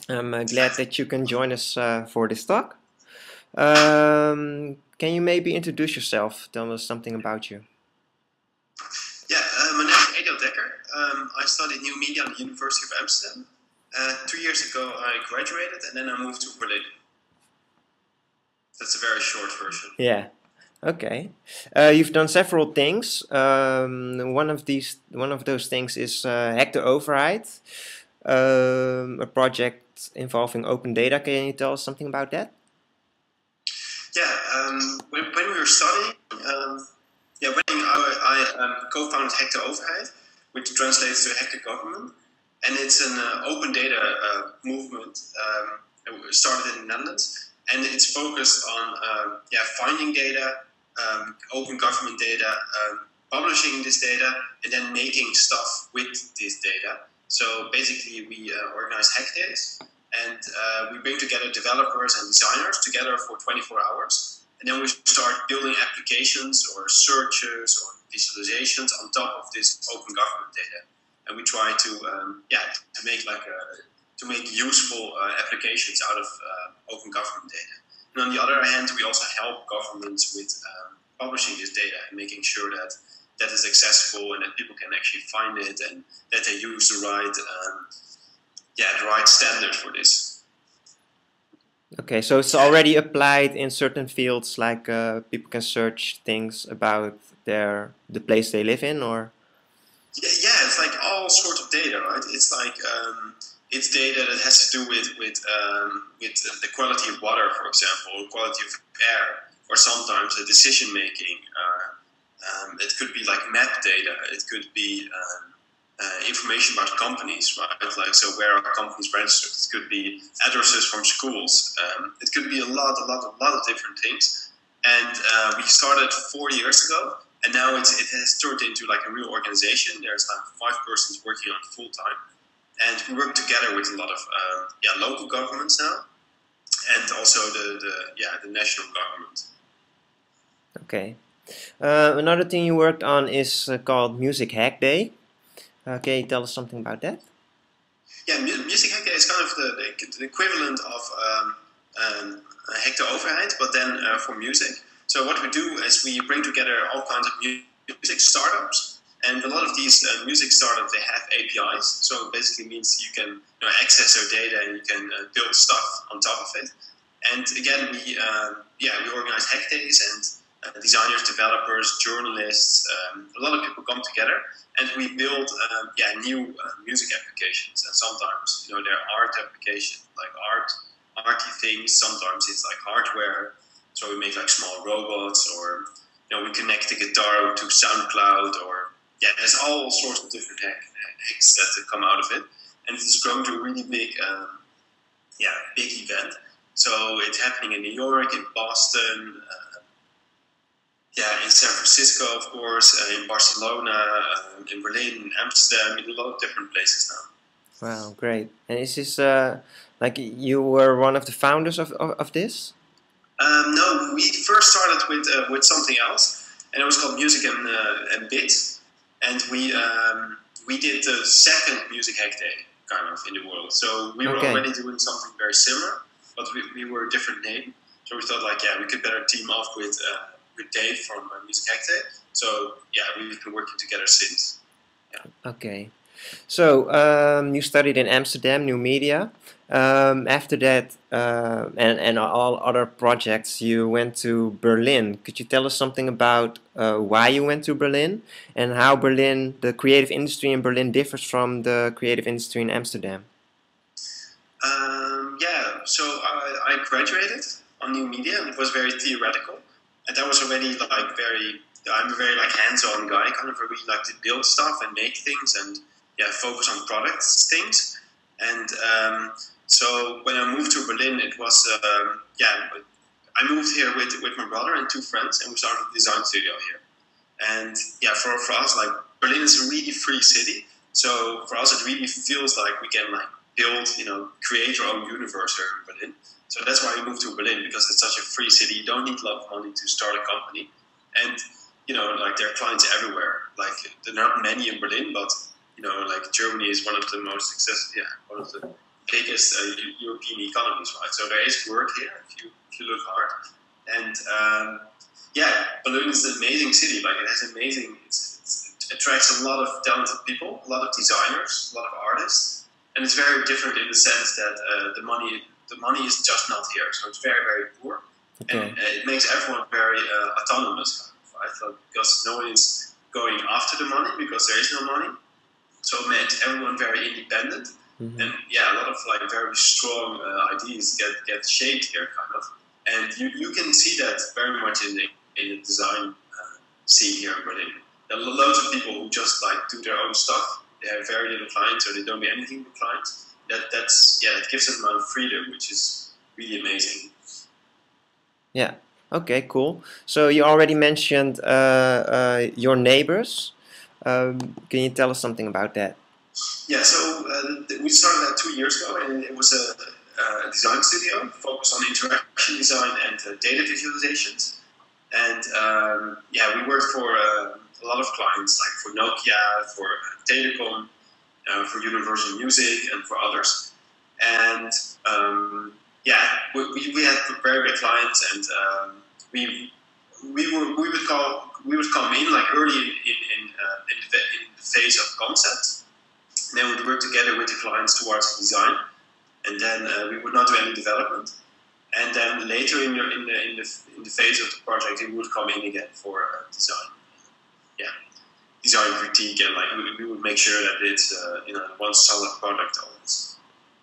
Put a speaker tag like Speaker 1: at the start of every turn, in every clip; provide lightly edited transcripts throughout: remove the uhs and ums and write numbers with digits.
Speaker 1: I'm glad that you can join us for this talk. Can you maybe introduce yourself? Tell us something about you.
Speaker 2: Yeah, my name is Edial Dekker. I studied new media at the University of Amsterdam. 2 years ago, I graduated, and then I moved to Berlin. That's a very short version.
Speaker 1: Yeah. Okay. You've done several things. One of those things is Hack the Override, a project involving open data. Can you tell us something about that?
Speaker 2: Yeah, when we were studying, when I co-founded Hack the Overheid, which translates to Hack the Government, and it's an open data movement. It started in the Netherlands, and it's focused on finding data, open government data, publishing this data, and then making stuff with this data. So basically, we organize hack days, and we bring together developers and designers together for 24 hours. And then we start building applications or searches or visualizations on top of this open government data. And we try to make useful applications out of open government data. And on the other hand, we also help governments with publishing this data and making sure that that is accessible and that people can actually find it and that they use the right standard for this.
Speaker 1: Okay, so it's already applied in certain fields, like people can search things about the place they live in, or
Speaker 2: yeah, it's like all sorts of data, right? It's like it's data that has to do with the quality of water, for example, or quality of air, or sometimes the decision making. It could be like map data. It could be information about companies, right? Like, so where are companies registered? It could be addresses from schools. It could be a lot of different things. And we started 4 years ago, and now it has turned into like a real organization. There's like 5 persons working on full time, and we work together with a lot of local governments now, and also the national government.
Speaker 1: okay. Another thing you worked on is called Music Hack Day. Can you tell us something about that?
Speaker 2: Yeah, Music Hack Day is kind of the equivalent of Hack the Overheid, but then for music. So what we do is we bring together all kinds of music startups, and a lot of these music startups, they have APIs. So it basically means you can access their data and you can build stuff on top of it. And again, we organize hack days, and designers, developers, journalists, a lot of people come together, and we build new music applications. And sometimes there are art applications, like arty things. Sometimes it's like hardware, so we make like small robots, or we connect the guitar to SoundCloud, or there's all sorts of different hacks that come out of it, and it's grown to a really big event. So it's happening in New York, in Boston. In San Francisco, of course, in Barcelona, in Berlin, in Amsterdam, in a lot of different places now.
Speaker 1: Wow, great. And is this like you were one of the founders of this?
Speaker 2: No, we first started with something else, and it was called Music and Bits, and we did the second Music Hack Day kind of in the world. So we were already doing something very similar, but we were a different name. So we thought we could better team up with Dave from Music Hack Day. So we've been working together since. Yeah.
Speaker 1: Okay. So you studied in Amsterdam, new media. After that, and all other projects, you went to Berlin. Could you tell us something about why you went to Berlin and how Berlin, the creative industry in Berlin, differs from the creative industry in Amsterdam?
Speaker 2: So I graduated on new media, and it was very theoretical. And that was already I'm a very hands-on guy, kind of really like to build stuff and make things and focus on products things. And so when I moved to Berlin, it was I moved here with my brother and 2 friends, and we started a design studio here. And for us, like, Berlin is a really free city. So for us, it really feels like we can build, create our own universe here in Berlin. So that's why we moved to Berlin, because it's such a free city. You don't need a lot of money to start a company. And, there are clients everywhere. Like, there are not many in Berlin, but, Germany is one of the most successful, one of the biggest European economies, right? So there is work here if you look hard. And yeah, Berlin is an amazing city. Like it has amazing. It attracts a lot of talented people, a lot of designers, a lot of artists, and it's very different in the sense that the money is just not here. So it's very very poor,
Speaker 1: Okay.
Speaker 2: and it makes everyone very autonomous. Right? So because no one is going after the money because there is no money, so it makes everyone very independent.
Speaker 1: Mm-hmm.
Speaker 2: And yeah, a lot of like very strong ideas get shaped here, kind of. And you can see that very much in the design scene here in Berlin. There are loads of people who just like do their own stuff. They have very little clients, or they don't do anything with clients. It gives them a amount of freedom, which is really amazing.
Speaker 1: Yeah. Okay. Cool. So you already mentioned your neighbors. Can you tell us something about that?
Speaker 2: Yeah. So we started that 2 years ago, and it was a design studio focused on interaction design and data visualizations. And yeah, we worked for a lot of clients, like for Nokia, for Telecom, for Universal Music, and for others. And yeah, we had very big clients, and we would come in like early in the phase of concept, and then we'd work together with the clients towards design, and then we would not do any development. And then later in the phase of the project, we would come in again for design. Yeah, design critique, and like we would make sure that it's one solid product always.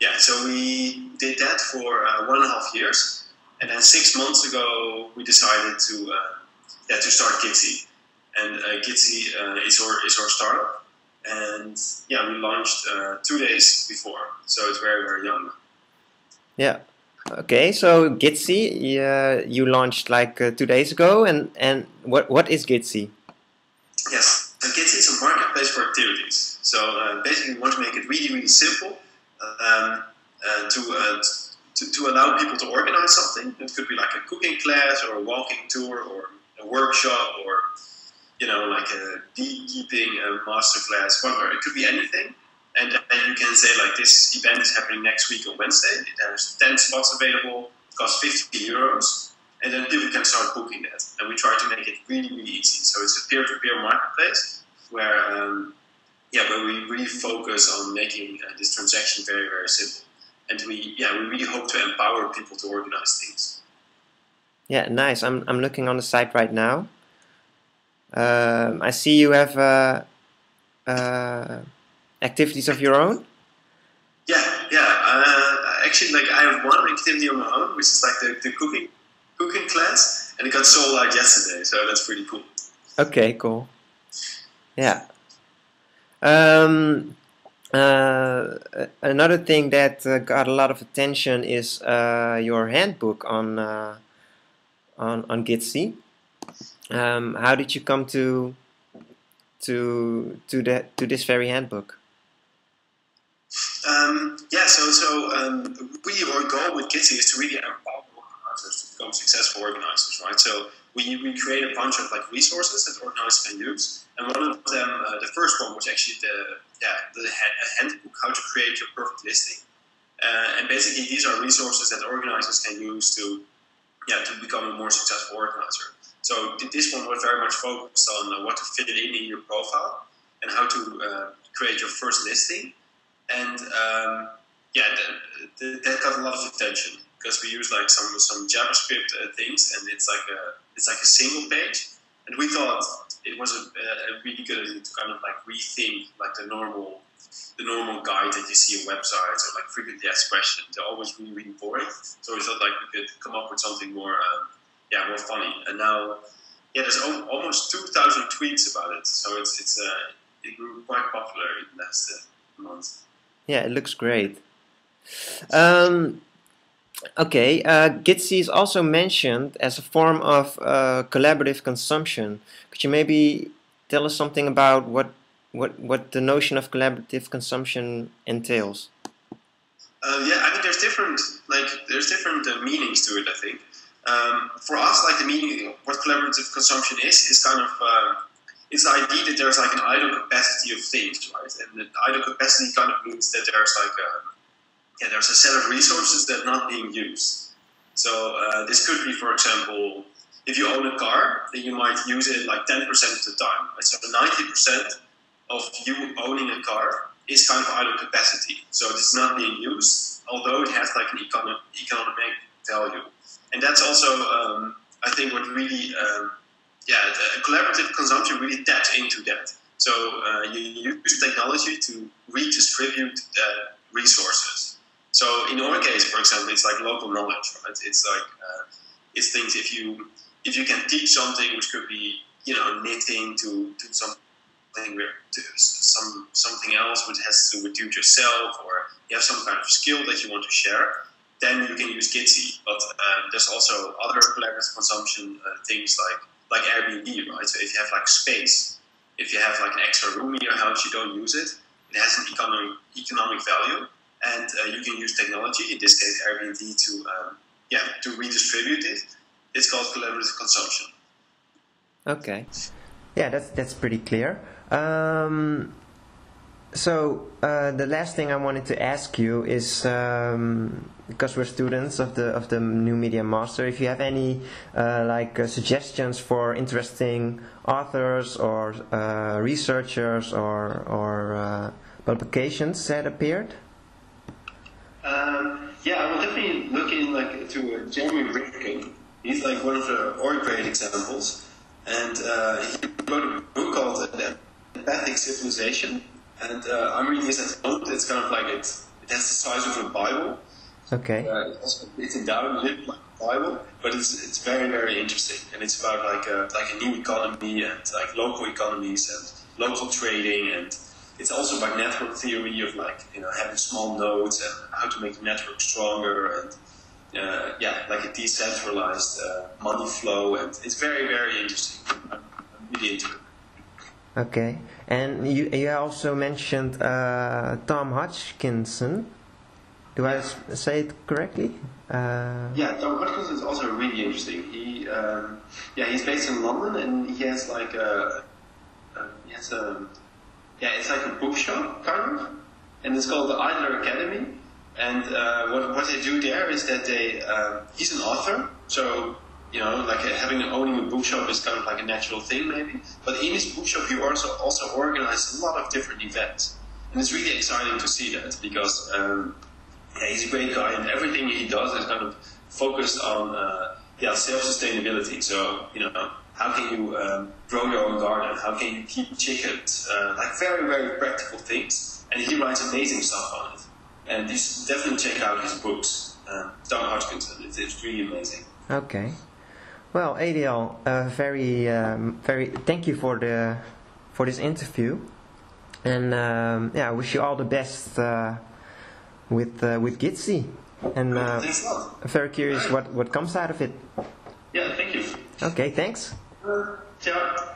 Speaker 2: Yeah, so we did that for 1.5 years, and then 6 months ago we decided to start Gidsy, and Gidsy is our startup, and yeah, we launched 2 days before, so it's very very young.
Speaker 1: Yeah. Okay. So Gidsy, you launched like 2 days ago, and what is Gidsy?
Speaker 2: Yes, so Gidsy is a marketplace for activities. So basically, we want to make it really really simple to allow people to organize something. It could be like a cooking class, or a walking tour, or a workshop, or like a beekeeping masterclass, whatever. It could be anything. And then you can say, like, this event is happening next week on Wednesday. There's 10 spots available. It costs 50 euros. And then people can start booking that. And we try to make it really, really easy. So it's a peer-to-peer marketplace where we really focus on making this transaction very, very simple. And we really hope to empower people to organize things.
Speaker 1: Yeah, nice. I'm looking on the site right now. I see you have activities of your own.
Speaker 2: Yeah. Actually, like I have one activity on my own, which is like the cooking class, and it got sold out yesterday, so that's pretty cool.
Speaker 1: Okay, cool. Yeah. Another thing that got a lot of attention is your handbook on Gidsy. How did you come to this very handbook?
Speaker 2: Really our goal with Gidsy is to really empower organizers to become successful organizers, right? So we create a bunch of like resources that organizers can use, and one of them, the first one, was actually the handbook, how to create your perfect listing. And basically, these are resources that organizers can use to become a more successful organizer. So this one was very much focused on what to fit in your profile and how to create your first listing. And that got a lot of attention because we use like some JavaScript things, and it's like a single page. And we thought it was a really good idea to kind of like rethink like the normal guide that you see on websites, or like frequently asked questions. They're always really really boring. So we thought like we could come up with something more more funny. And now there's almost 2,000 tweets about it. So it grew quite popular in the last month.
Speaker 1: Yeah, it looks great. Okay, Gidsy is also mentioned as a form of collaborative consumption. Could you maybe tell us something about what the notion of collaborative consumption entails?
Speaker 2: I mean, there's different meanings to it, I think. For us, like the meaning of what collaborative consumption is kind of it's the idea that there's like an idle capacity of things, right? And the idle capacity kind of means that there's like yeah, there's a set of resources that are not being used. So this could be, for example, if you own a car, then you might use it like 10% of the time. Right? So 90% of you owning a car is kind of idle capacity. So it's not being used, although it has like an economic value. And that's also, I think, what really, the collaborative consumption really taps into that. So you use technology to redistribute resources. So in our case, for example, it's like local knowledge, right? It's like it's things if you can teach something, which could be knitting to something to something else, which has to do with yourself, or you have some kind of skill that you want to share, then you can use Gidsy. But there's also other collaborative consumption things like Airbnb, right? So if you have like space, if you have like an extra room in your house, you don't use it. It has an economic value, and you can use technology, in this case Airbnb, to redistribute it. It's called collaborative consumption.
Speaker 1: Okay, yeah, that's pretty clear. So the last thing I wanted to ask you is, because we're students of the New Media Master, if you have any suggestions for interesting authors or researchers or publications that appeared.
Speaker 2: I will definitely look into Jeremy Rifkin. He's like one of the great examples, and he wrote a book called The Empathic Civilization. And I'm reading this at the moment. It's kind of like it has the size of a Bible.
Speaker 1: Okay.
Speaker 2: It's written down a little like a Bible, but it's very, very interesting. And it's about like a new economy and like local economies and local trading, and it's also about network theory of having small nodes and how to make the network stronger, and like a decentralized money flow, and it's very, very interesting. I'm really into it.
Speaker 1: Okay, and you also mentioned Tom Hodgkinson. Do I say it correctly?
Speaker 2: Tom Hodgkinson is also really interesting. He's based in London, and he has it's like a bookshop kind of, and it's called the Idler Academy. And what they do there is that he's an author, so owning a bookshop is kind of like a natural thing maybe. But in his bookshop, he also organizes a lot of different events, and it's really exciting to see that because he's a great guy, and everything he does is kind of focused on self-sustainability. So how can you grow your own garden? How can you keep chickens? Very, very practical things, and he writes amazing stuff on it. And you should definitely check out his books. Tom Hodgkinson, it's really amazing.
Speaker 1: Okay. Well, Edial, very thank you for this interview, and I wish you all the best with Gidsy, and
Speaker 2: thanks a lot.
Speaker 1: I'm very curious what comes out of it.
Speaker 2: Yeah, thank you.
Speaker 1: Okay, thanks.
Speaker 2: Ciao.